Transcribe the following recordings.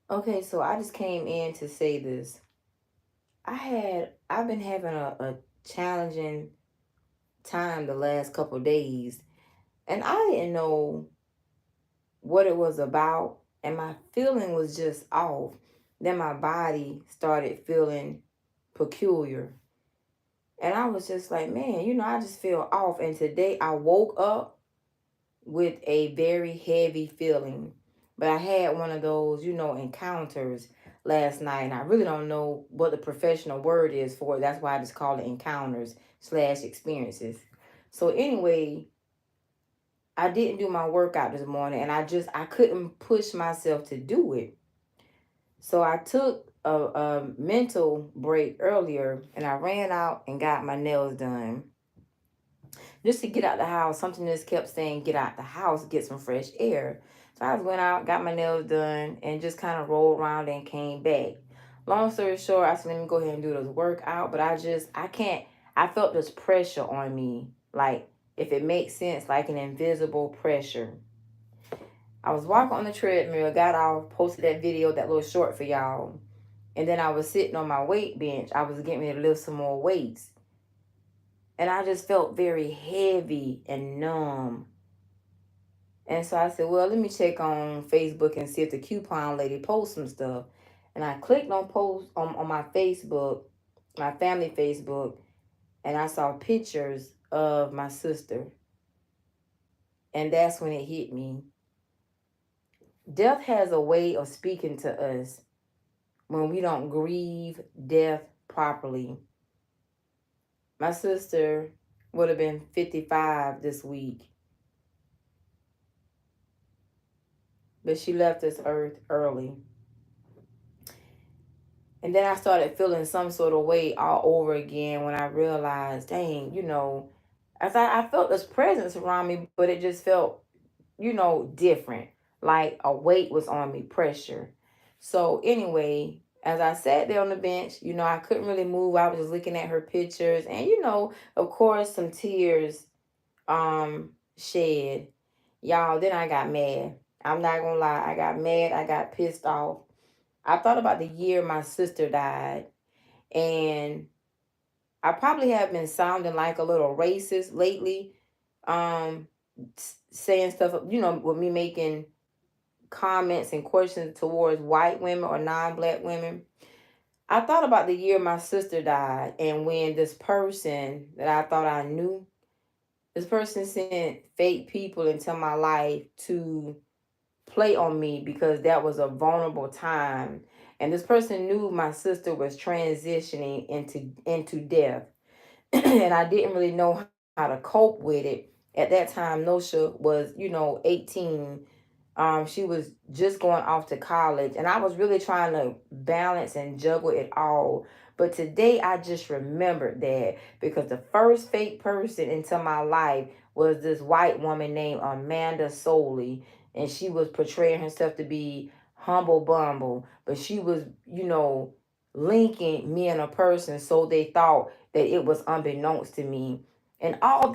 Okay, so I just came in to say this. I've been having a challenging time the last couple days, and I didn't know what it was about, and my feeling was just off. Then my body started feeling peculiar. And I was just like, man, I just feel off. And today I woke up with a very heavy feeling. But I had one of those, encounters last night. And I really don't know what the professional word is for it. That's why I just call it encounters slash experiences. So anyway, I didn't do my workout this morning and I couldn't push myself to do it. So I took a mental break earlier and I ran out and got my nails done just to get out the house. Something just kept saying, get out the house, get some fresh air. So I went out, got my nails done, and just kind of rolled around and came back. Long story short, I said, let me go ahead and do this workout. But I can't, I felt this pressure on me. Like, if it makes sense, like an invisible pressure. I was walking on the treadmill, got off, posted that video, that little short for y'all. And then I was sitting on my weight bench. I was getting ready to lift some more weights. And I just felt very heavy and numb. And so I said, well, let me check on Facebook and see if the coupon lady posts some stuff. And I clicked on post on my Facebook, my family Facebook, and I saw pictures of my sister. And that's when it hit me. Death has a way of speaking to us when we don't grieve death properly. My sister would have been 55 this week, but she left this earth early. And then I started feeling some sort of way all over again when I realized, dang, as I felt this presence around me, but it just felt, different. Like a weight was on me, pressure. So anyway, as I sat there on the bench, I couldn't really move. I was just looking at her pictures and, of course, some tears shed. Y'all, then I got mad. I'm not gonna lie. I got mad. I got pissed off. I thought about the year my sister died, and I probably have been sounding like a little racist lately, um, saying stuff, with me making comments and questions towards white women or non-black women. I thought about the year my sister died, and when this person that I thought I knew, this person sent fake people into my life to play on me because that was a vulnerable time. And this person knew my sister was transitioning into death. And I didn't really know how to cope with it. At that time, Nosha was, 18. She was just going off to college, and I was really trying to balance and juggle it all. But today, I just remembered that because the first fake person into my life was this white woman named Amanda Soley, and she was portraying herself to be humble bumble, but she was, linking me and a person, so they thought that it was unbeknownst to me. And all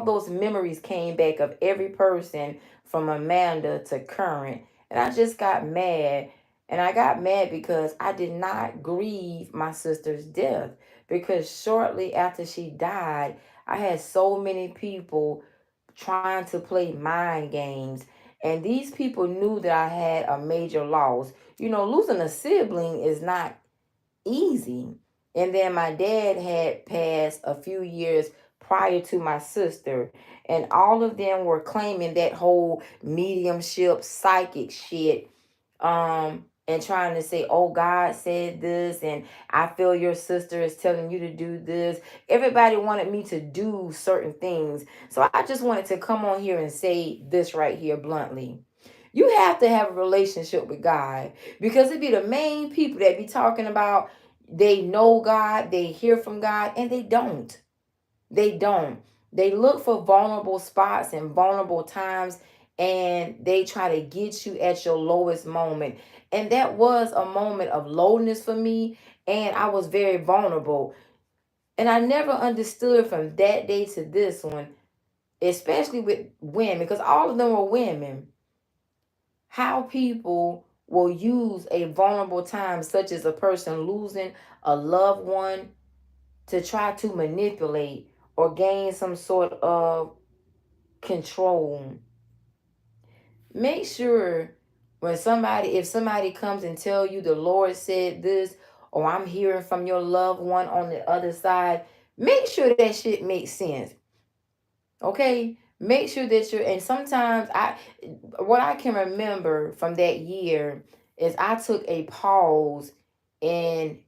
those memories came back of every person from Amanda to current. And I just got mad. And I got mad because I did not grieve my sister's death. Because shortly after she died, I had so many people trying to play mind games. And these people knew that I had a major loss. Losing a sibling is not easy. And then my dad had passed a few years prior to my sister, and all of them were claiming that whole mediumship psychic shit, and trying to say, oh, God said this, and I feel your sister is telling you to do this. Everybody wanted me to do certain things. So I just wanted to come on here and say this right here bluntly. You have to have a relationship with God, because it be the main people that be talking about they know God, they hear from God, and they don't. They don't. They look for vulnerable spots and vulnerable times, and they try to get you at your lowest moment. And that was a moment of lowness for me, and I was very vulnerable. And I never understood from that day to this one, especially with women, because all of them were women, how people will use a vulnerable time, such as a person losing a loved one, to try to manipulate or gain some sort of control. Make sure when somebody, if somebody comes and tell you the Lord said this, or I'm hearing from your loved one on the other side, make sure that shit makes sense. Okay? Make sure that you're, and sometimes what I can remember from that year is I took a pause, and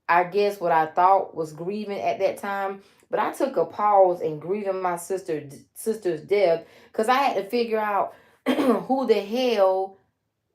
I guess what I thought was grieving at that time, but I took a pause in grieving my sister's death, because I had to figure out who the hell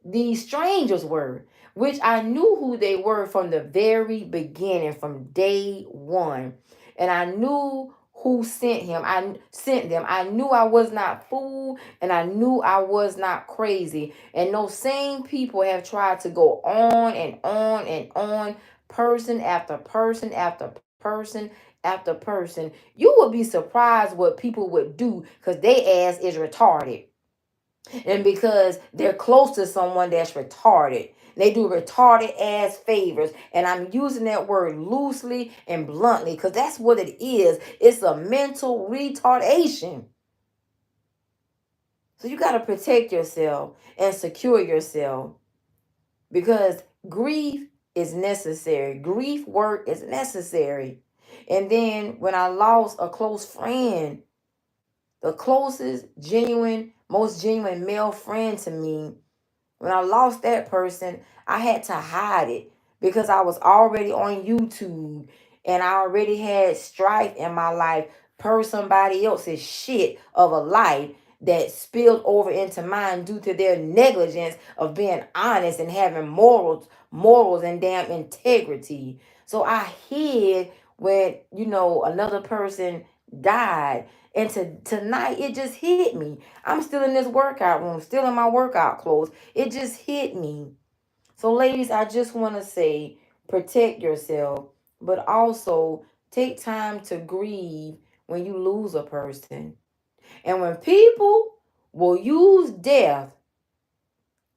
these strangers were, which I knew who they were from the very beginning, from day one. And I knew who sent him. I sent them. I knew I was not fooled, and I knew I was not crazy. And those same people have tried to go on and on and on, person after person after person after person. You would be surprised what people would do because they ass is retarded, and because they're close to someone that's retarded. They do retarded ass favors. And I'm using that word loosely and bluntly because that's what it is. It's a mental retardation. So you got to protect yourself and secure yourself, because grief is necessary. Grief work is necessary. And then when I lost a close friend, the closest, genuine, most genuine male friend to me, when I lost that person, I had to hide it because I was already on YouTube, and I already had strife in my life per somebody else's shit of a life that spilled over into mine due to their negligence of being honest and having morals and damn integrity. So I hid when, another person died. And tonight it just hit me. I'm still in this workout room, still in my workout clothes. It just hit me. So, ladies, I just want to say, protect yourself, but also take time to grieve when you lose a person. And when people will use death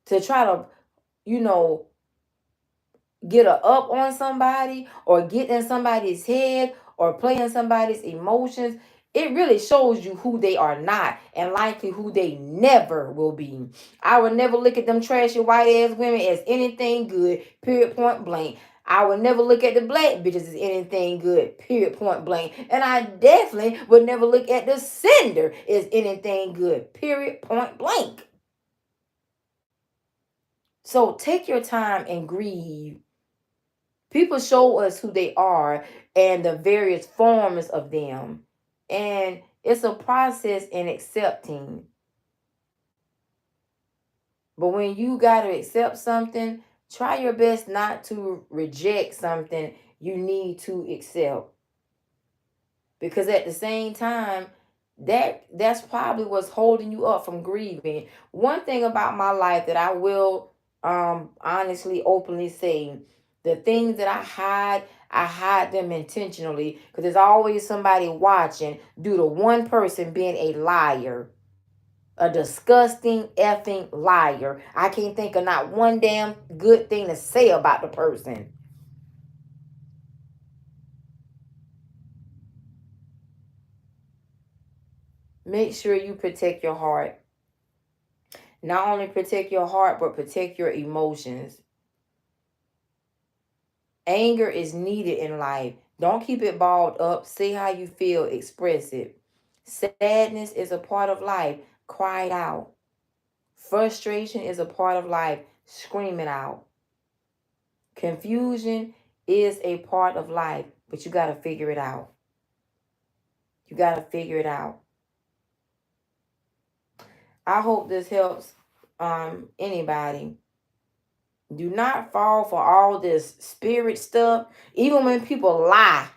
to try to, you know, get a up on somebody or get in somebody's head or play in somebody's emotions, it really shows you who they are not, and likely who they never will be. I would never look at them trashy white ass women as anything good, period, point blank. I would never look at the black bitches as anything good, period, point blank. And I definitely would never look at the sender as anything good, period, point blank. So take your time and grieve. People show us who they are and the various forms of them. And it's a process in accepting. But when you got to accept something, try your best not to reject something you need to accept. Because at the same time, that's probably what's holding you up from grieving. One thing about my life that I will honestly openly say, the things that I hide them intentionally, because there's always somebody watching due to one person being a liar, a disgusting effing liar. I can't think of not one damn good thing to say about the person. Make sure you protect your heart. Not only protect your heart, but protect your emotions. Anger is needed in life. Don't keep it balled up. Say how you feel, express it. Sadness is a part of life. Cry it out. Frustration is a part of life. Scream it out. Confusion is a part of life, but you got to figure it out. You got to figure it out. I hope this helps anybody. Do not fall for all this spirit stuff. Even when people lie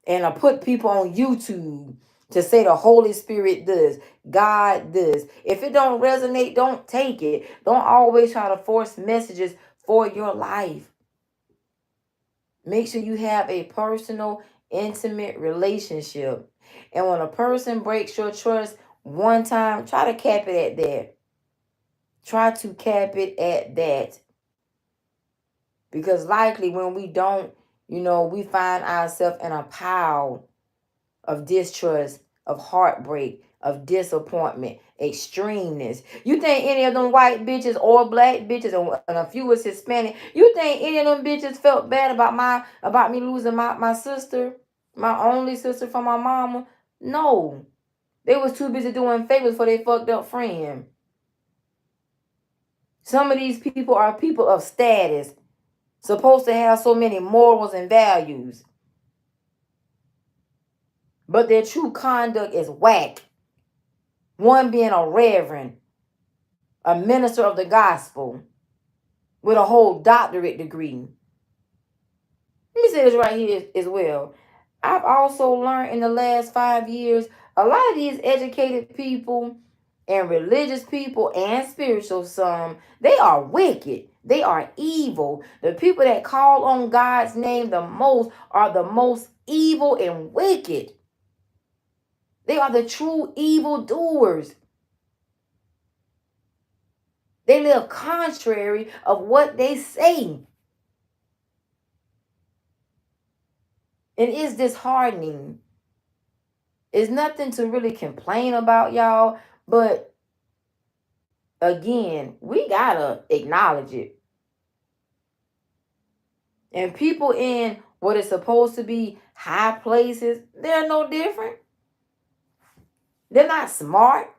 and I put people on YouTube to say the Holy Spirit does, God does. If it don't resonate, don't take it. Don't always try to force messages for your life. Make sure you have a personal, intimate relationship. And when a person breaks your trust one time, try to cap it at that. Try to cap it at that. Because likely when we don't, we find ourselves in a pile of distrust, of heartbreak, of disappointment, extremeness. You think any of them white bitches or black bitches and a few was Hispanic, you think any of them bitches felt bad about me losing my sister, my only sister from my mama? No. They was too busy doing favors for their fucked up friend. Some of these people are people of status, supposed to have so many morals and values, but their true conduct is whack. One being a reverend, a minister of the gospel with a whole doctorate degree. Let me say this right here as well. I've also learned in the last 5 years, a lot of these educated people and religious people and spiritual, some, they are wicked. They are evil. The people that call on God's name the most are the most evil and wicked. They are the true evil doers. They live contrary of what they say. And it's disheartening. It's nothing to really complain about, y'all. But again, we gotta acknowledge it. And people in what is supposed to be high places, they're no different. They're not smart.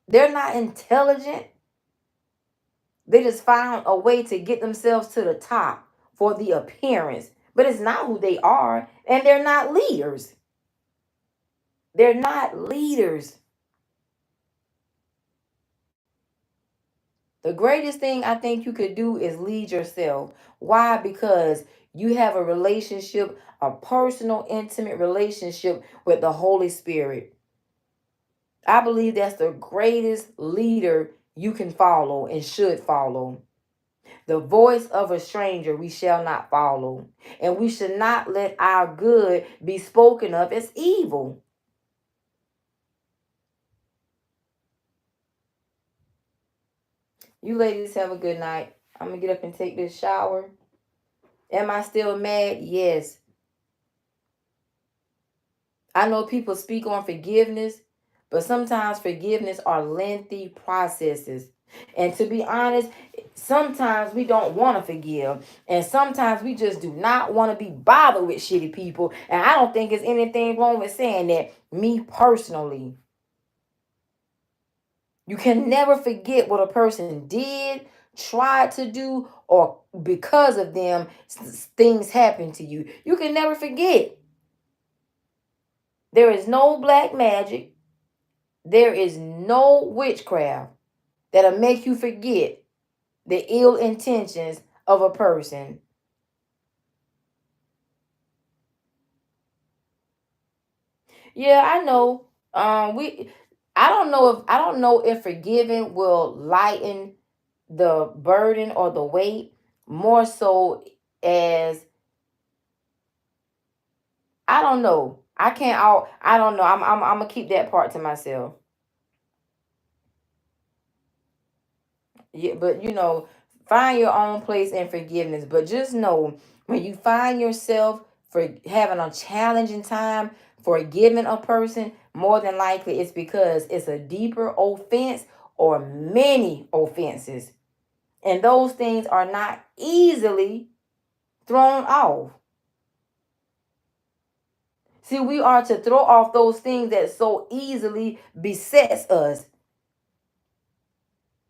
They're not intelligent. They just found a way to get themselves to the top for the appearance. But it's not who they are. And they're not leaders. They're not leaders. The greatest thing I think you could do is lead yourself. Why? Because you have a relationship, a personal, intimate relationship with the Holy Spirit. I believe that's the greatest leader you can follow and should follow. The voice of a stranger we shall not follow. And we should not let our good be spoken of as evil. You ladies have a good night. I'm going to get up and take this shower. Am I still mad? Yes. I know people speak on forgiveness, but sometimes forgiveness are lengthy processes. And to be honest, sometimes we don't want to forgive. And sometimes we just do not want to be bothered with shitty people. And I don't think there's anything wrong with saying that, me personally. You can never forget what a person did, tried to do, or because of them, things happen to you. You can never forget. There is no black magic. There is no witchcraft that'll make you forget the ill intentions of a person. Yeah, I know. I don't know if forgiving will lighten the burden or the weight, more so as, I don't know. I don't know. I'm gonna keep that part to myself. Yeah, but find your own place in forgiveness. But just know, when you find yourself for having a challenging time forgiving a person, more than likely it's because it's a deeper offense or many offenses. And those things are not easily thrown off. See, we are to throw off those things that so easily besets us.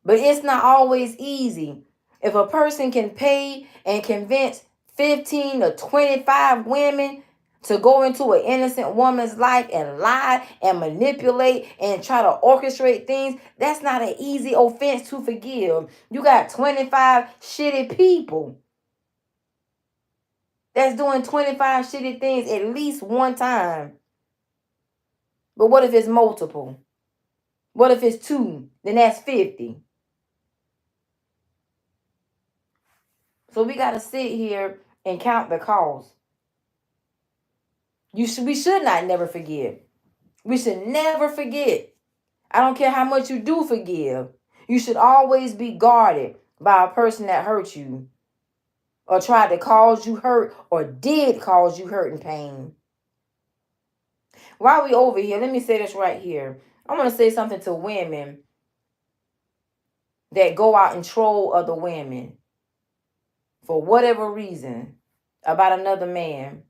But it's not always easy. If a person can pay and convince 15 to 25 women to go into an innocent woman's life and lie and manipulate and try to orchestrate things, that's not an easy offense to forgive. You got 25 shitty people that's doing 25 shitty things at least one time. But what if it's multiple? What if it's two? Then that's 50. So we got to sit here and count the cost. We should not never forgive. We should never forget. I don't care how much you do forgive. You should always be guarded by a person that hurt you or tried to cause you hurt or did cause you hurt and pain. While we over here, let me say this right here. I want to say something to women that go out and troll other women for whatever reason about another man.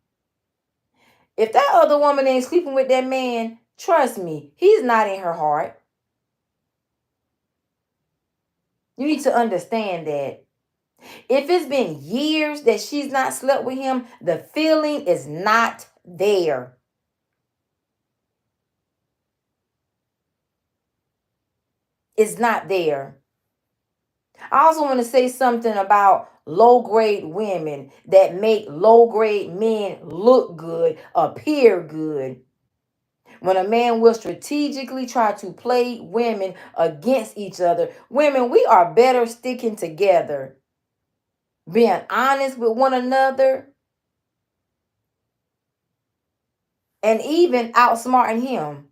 If that other woman ain't sleeping with that man, trust me, he's not in her heart. You need to understand that. If it's been years that she's not slept with him, the feeling is not there. It's not there. I also want to say something about low grade women that make low grade men look good, appear good. When a man will strategically try to play women against each other, women, we are better sticking together, being honest with one another, and even outsmarting him.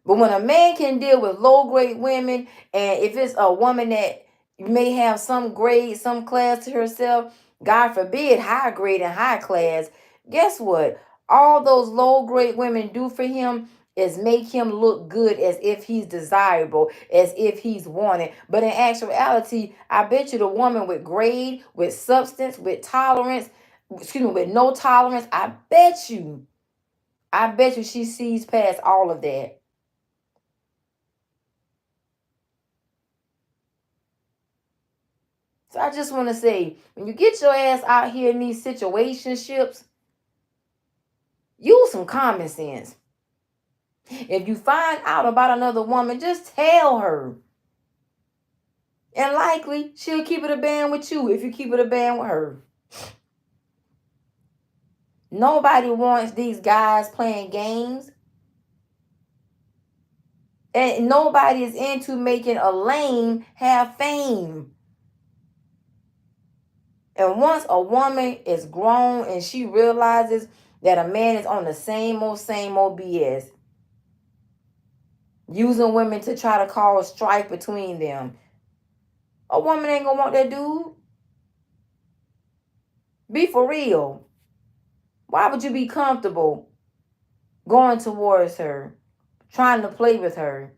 But when a man can deal with low grade women, and if it's a woman that may have some grade, some class to herself, God forbid, high grade and high class, guess what? All those low grade women do for him is make him look good as if he's desirable, as if he's wanted. But in actuality, I bet you the woman with grade, with substance, with tolerance, with no tolerance, I bet you she sees past all of that. So I just want to say, when you get your ass out here in these situationships, use some common sense. If you find out about another woman, just tell her. And likely, she'll keep it a band with you if you keep it a band with her. Nobody wants these guys playing games. And nobody is into making a lame have fame. And once a woman is grown and she realizes that a man is on the same old BS, using women to try to cause strife between them, a woman ain't gonna want that dude. Be for real. Why would you be comfortable going towards her, trying to play with her?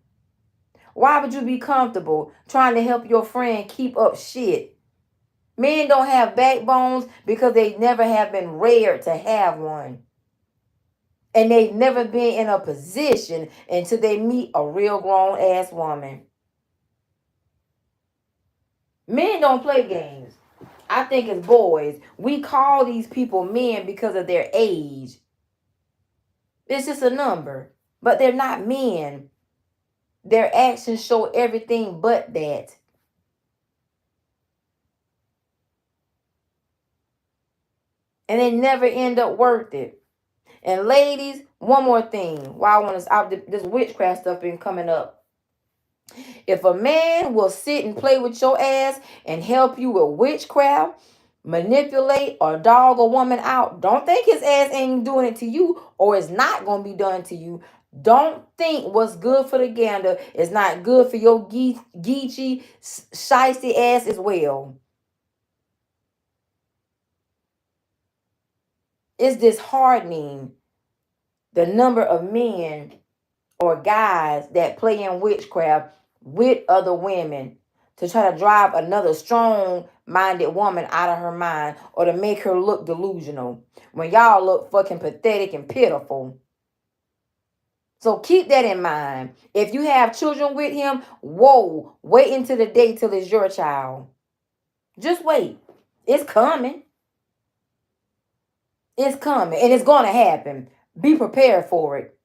Why would you be comfortable trying to help your friend keep up shit? Men don't have backbones because they never have been reared to have one. And they've never been in a position until they meet a real grown ass woman. Men don't play games. I think as boys, we call these people men because of their age. It's just a number. But they're not men. Their actions show everything but that. And they never end up worth it. And ladies, one more thing. While I want to out this witchcraft stuff been coming up. If a man will sit and play with your ass and help you with witchcraft, manipulate or dog a woman out, don't think his ass ain't doing it to you or it's not going to be done to you. Don't think what's good for the gander is not good for your geechy, shysty ass as well. It's disheartening the number of men or guys that play in witchcraft with other women to try to drive another strong-minded woman out of her mind or to make her look delusional when y'all look fucking pathetic and pitiful. So keep that in mind. If you have children with him, whoa, wait until the day till it's your child. Just wait. It's coming. It's coming and it's going to happen. Be prepared for it.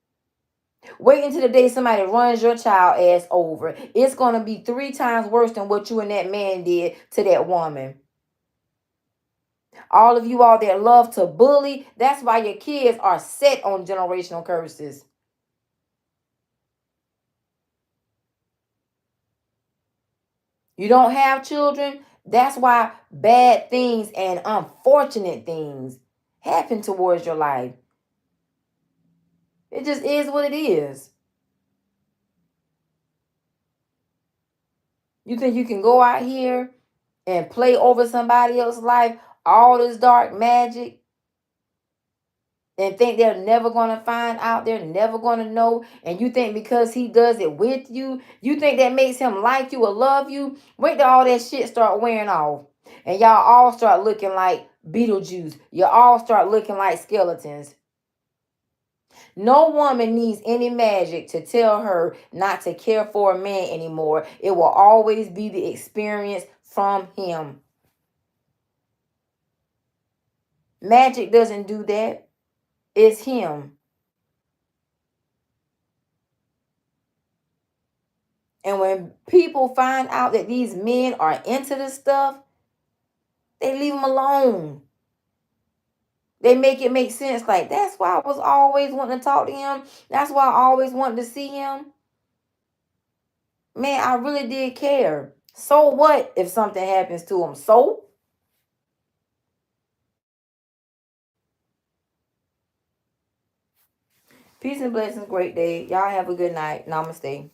Wait until the day somebody runs your child ass over. It's going to be 3 times worse than what you and that man did to that woman. All of you all that love to bully, that's why your kids are set on generational curses. You don't have children, that's why bad things and unfortunate things happen towards your life. It just is what it is. You think you can go out here and play over somebody else's life, all this dark magic, and think they're never going to find out, they're never going to know, and you think because he does it with you, you think that makes him like you or love you? Wait till all that shit start wearing off, and y'all all start looking like Beetlejuice. You all start looking like skeletons. No woman needs any magic to tell her not to care for a man anymore. It will always be the experience from him. Magic doesn't do that. It's him. And when people find out that these men are into this stuff, they leave them alone. They make it make sense. Like, that's why I was always wanting to talk to him. That's why I always wanted to see him. Man, I really did care. So what if something happens to him? So, peace and blessings. Great day. Y'all have a good night. Namaste.